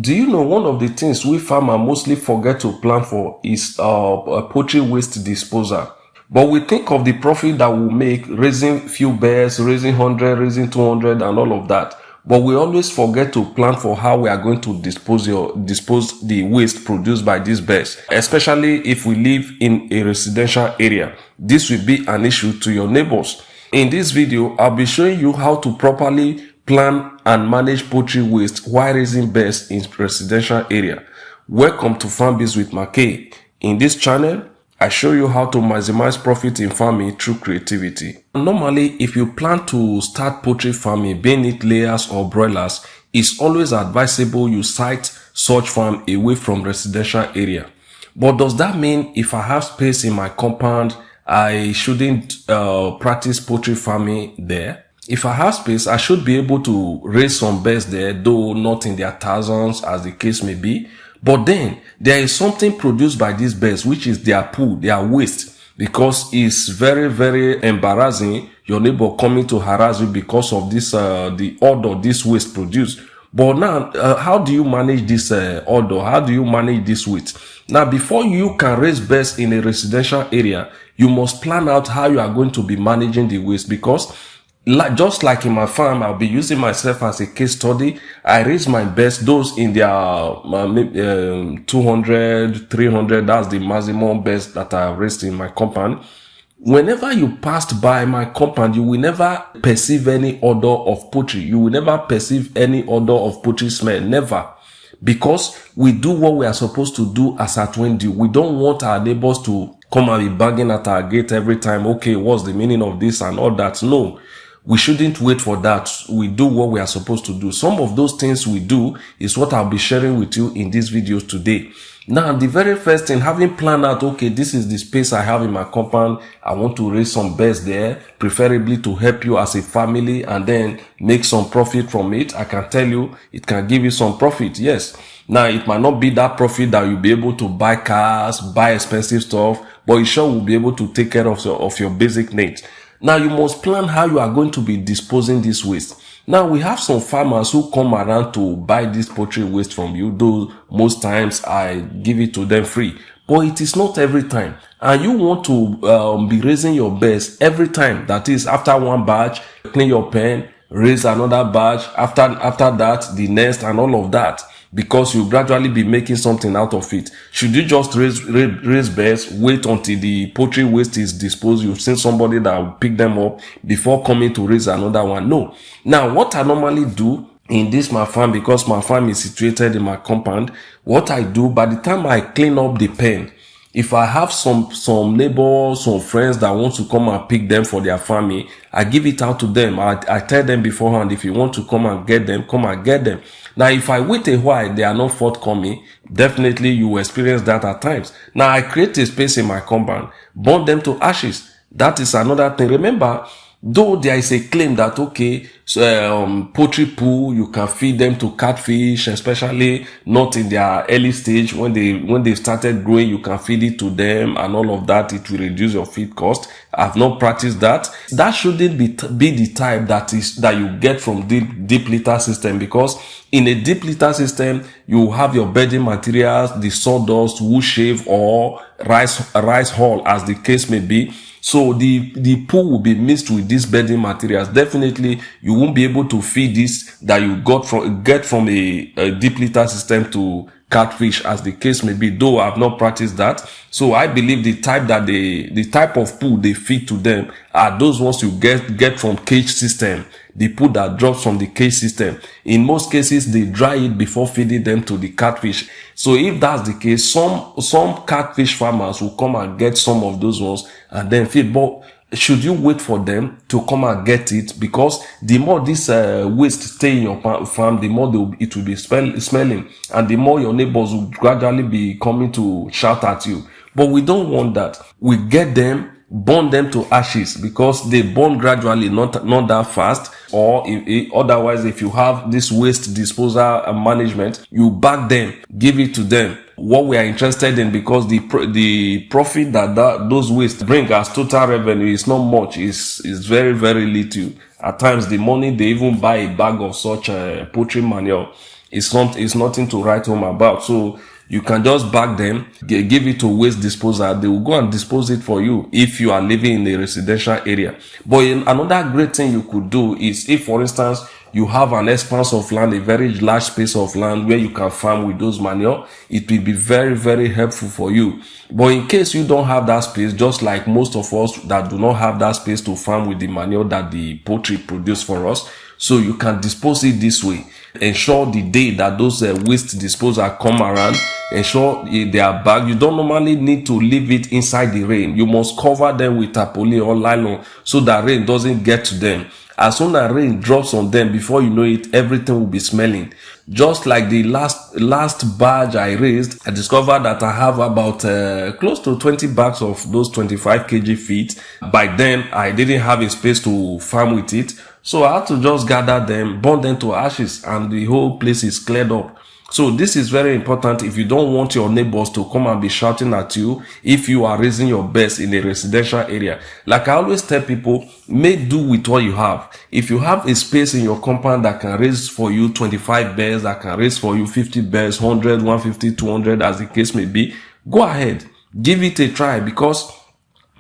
Do you know one of the things we farmers mostly forget to plan for is poultry waste disposal? But we think of the profit that we'll make raising few birds, raising 100, raising 200 and all of that. But we always forget to plan for how we are going to dispose the waste produced by these birds, especially if we live in a residential area. This will be an issue to your neighbors. In this video, I'll be showing you how to properly plan and manage poultry waste while raising birds in residential area. Welcome to Farmbiz with Markay. In this channel, I show you how to maximize profit in farming through creativity. Normally, if you plan to start poultry farming, being it layers or broilers, it's always advisable you site such farm away from residential area. But does that mean if I have space in my compound, I shouldn't practice poultry farming there? If I have space, I should be able to raise some birds there, though not in their thousands as the case may be. But then there is something produced by these birds, which is their poo, their waste, because it's very, very embarrassing. Your neighbor coming to harass you because of this, the odor this waste produced. But now, how do you manage this odor? How do you manage this waste? Now, before you can raise birds in a residential area, you must plan out how you are going to be managing the waste, because just like in my farm, I'll be using myself as a case study. I raise my best, those in their 200, 300, that's the maximum best that I have raised in my compound. Whenever you passed by my compound, you will never perceive any odor of poultry. You will never perceive any odor of poultry smell, never. Because we do what we are supposed to do as at when due. We don't want our neighbors to come and be banging at our gate every time. Okay, what's the meaning of this and all that? No. We shouldn't wait for that. We do what we are supposed to do. Some of those things we do is what I'll be sharing with you in these videos today. Now, the very first thing, having planned out, okay, this is the space I have in my compound. I want to raise some birds there, preferably to help you as a family and then make some profit from it. I can tell you, it can give you some profit, yes. Now, it might not be that profit that you'll be able to buy cars, buy expensive stuff, but it sure will be able to take care of your basic needs. Now, you must plan how you are going to be disposing this waste. Now, we have some farmers who come around to buy this poultry waste from you, though most times I give it to them free. But it is not every time. And you want to be raising your birds every time. That is, after one batch, clean your pen, raise another batch, after that, the next and all of that. Because you gradually be making something out of it. Should you just raise birds, wait until the poultry waste is disposed, you've seen somebody that will pick them up before coming to raise another one? No. Now, what I normally do in this my farm, because my farm is situated in my compound, what I do, by the time I clean up the pen, if I have some neighbors, some friends that want to come and pick them for their farming, I give it out to them. I tell them beforehand, if you want to come and get them, come and get them. Now, if I wait a while, they are not forthcoming, definitely you will experience that at times. Now, I create a space in my compound, burn them to ashes. That is another thing. Remember, though there is a claim that, okay, poultry poo, you can feed them to catfish, especially not in their early stage. When they started growing, you can feed it to them and all of that. It will reduce your feed cost. I've not practiced that. That shouldn't be the type that you get from deep litter system, because in a deep litter system, you have your bedding materials, the sawdust, wood shave, or rice hull, as the case may be. So the poo will be mixed with these bedding materials. Definitely, you won't be able to feed this that you get from a deep litter system to catfish, as the case may be, though I've not practiced that. So I believe the type of poo they feed to them are those ones you get from cage system, the poo that drops from the cage system. In most cases, they dry it before feeding them to the catfish. So if that's the case, some catfish farmers will come and get some of those ones and then feed. But should you wait for them to come and get it? Because the more this waste stay in your farm, the more it will be smelling, and the more your neighbors will gradually be coming to shout at you. But we don't want that. We get them, burn them to ashes, because they burn gradually, not that fast. Or otherwise, if you have this waste disposal and management, you bag them, give it to them. What we are interested in, because the profit that those waste bring as total revenue is not much, is very, very little. At times, the money they even buy a bag of such poultry manure It's nothing to write home about. So you can just bag them, give it to waste disposal. They will go and dispose it for you if you are living in a residential area. But another great thing you could do is, if for instance you have an expanse of land, a very large space of land where you can farm with those manure, it will be very, very helpful for you. But in case you don't have that space, just like most of us that do not have that space to farm with the manure that the poultry produce for us, so you can dispose it this way. Ensure the day that those waste disposal come around, ensure they are bagged. You don't normally need to leave it inside the rain. You must cover them with tarpaulin or nylon so that rain doesn't get to them. As soon as rain drops on them, before you know it, everything will be smelling. Just like the last batch I raised, I discovered that I have about close to 20 bags of those 25 kg feet. By then, I didn't have a space to farm with it. So I had to just gather them, burn them to ashes, and the whole place is cleared up. So this is very important if you don't want your neighbors to come and be shouting at you if you are raising your birds in a residential area. Like I always tell people, make do with what you have. If you have a space in your compound that can raise for you 25 birds, that can raise for you 50 birds, 100, 150, 200 as the case may be, go ahead. Give it a try, because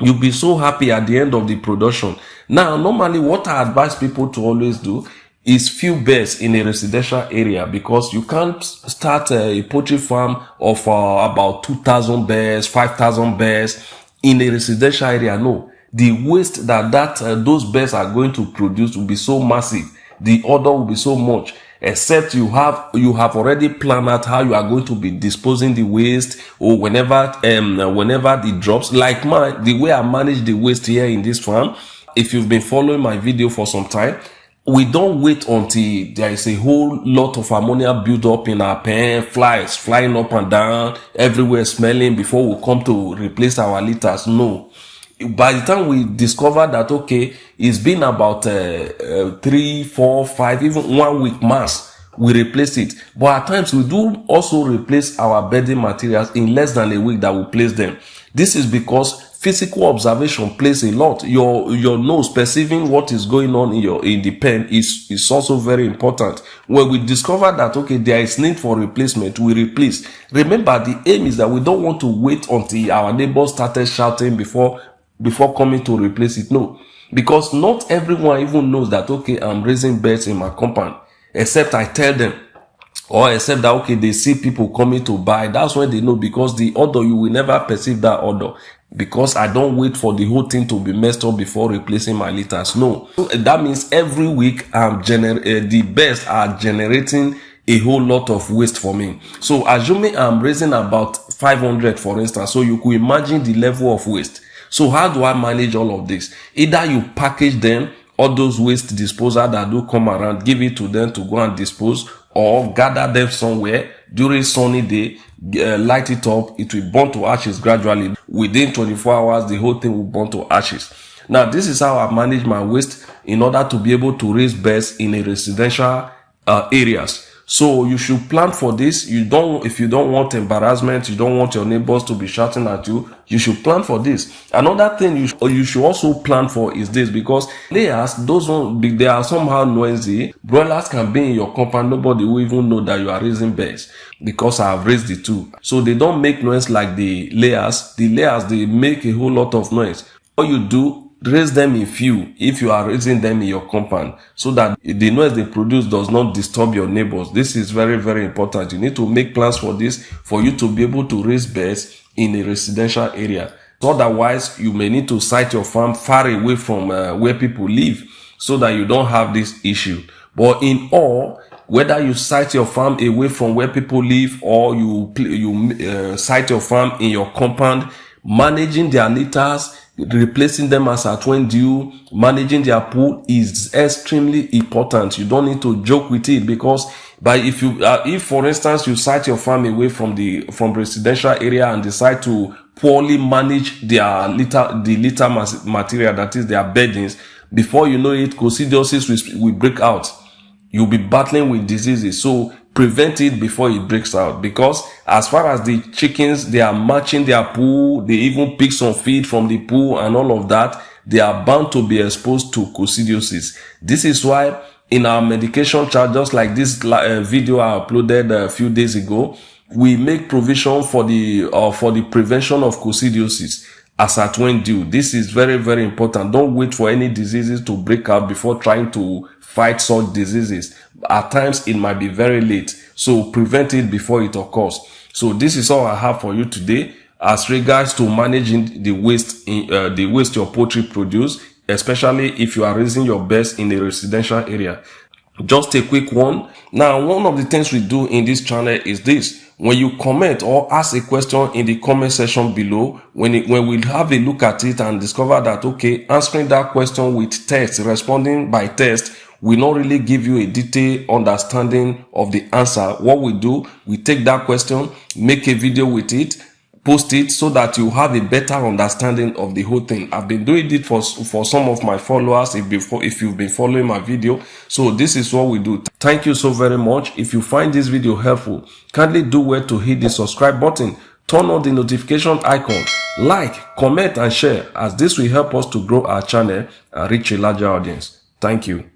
you'll be so happy at the end of the production. Now, normally what I advise people to always do is few birds in a residential area, because you can't start a poultry farm of about 2,000 birds, 5,000 birds in a residential area. No, the waste that those birds are going to produce will be so massive. The order will be so much, except you have already planned out how you are going to be disposing the waste, or whenever it drops. Like the way I manage the waste here in this farm, if you've been following my video for some time, we don't wait until there is a whole lot of ammonia built up in our pen, flies flying up and down, everywhere smelling, before we come to replace our litters. No. By the time we discover that, okay, it's been about 3, 4, 5, even 1 week max, we replace it. But at times we do also replace our bedding materials in less than a week that we place them. This is because physical observation plays a lot. Your nose perceiving what is going on in the pen is also very important. When we discover that, okay, there is need for replacement, we replace. Remember, the aim is that we don't want to wait until our neighbors started shouting before coming to replace it. No, because not everyone even knows that, okay, I'm raising birds in my compound, except I tell them, or except that, okay, they see people coming to buy. That's when they know, because the order, you will never perceive that order, because I don't wait for the whole thing to be messed up before replacing my litters. No, that means every week the birds are generating a whole lot of waste for me. So assuming I'm raising about 500, for instance, so you could imagine the level of waste. So how do I manage all of this? Either you package them, all those waste disposal that do come around, give it to them to go and dispose, or gather them somewhere during sunny day, light it up, it will burn to ashes gradually. Within 24 hours, the whole thing will burn to ashes. Now, this is how I manage my waste in order to be able to raise birds in a residential areas. So you should plan for this. If you don't want embarrassment, you don't want your neighbors to be shouting at you, you should plan for this. Another thing you should also plan for is this, because layers, they are somehow noisy. Broilers can be in your compound, nobody will even know that you are raising birds, because I have raised the two. So they don't make noise like the layers. The layers, they make a whole lot of noise. What you do, raise them in few if you are raising them in your compound, so that the noise they produce does not disturb your neighbors. This is very, very important. You need to make plans for this, for you to be able to raise birds in a residential area. Otherwise, you may need to site your farm far away from where people live, so that you don't have this issue. But in all, whether you site your farm away from where people live, or you site your farm in your compound, managing their litters, replacing them as at when due, managing their pool is extremely important. You don't need to joke with it, because if for instance you site your farm away from residential area and decide to poorly manage the litter material, that is their beddings, before you know it, coccidiosis will break out. You'll be battling with diseases. So prevent it before it breaks out, because as far as the chickens, they are matching their pool, they even pick some feed from the pool and all of that, they are bound to be exposed to coccidiosis. This is why in our medication chart, just like this video I uploaded a few days ago, we make provision for the prevention of coccidiosis as at when due. This is very, very important. Don't wait for any diseases to break out before trying to fight such diseases. At times, it might be very late. So prevent it before it occurs. So this is all I have for you today as regards to managing the waste your poultry produce, especially if you are raising your birds in a residential area. Just a quick one. Now, one of the things we do in this channel is this. When you comment or ask a question in the comment section below, when we have a look at it and discover that, okay, answering that question with text, responding by text, will not really give you a detailed understanding of the answer. What we do, we take that question, make a video with it, post it so that you have a better understanding of the whole thing. I've been doing it for some of my followers if you've been following my video. So this is what we do. Thank you so very much. If you find this video helpful, kindly do well to hit the subscribe button, turn on the notification icon, like, comment and share, as this will help us to grow our channel and reach a larger audience. Thank you.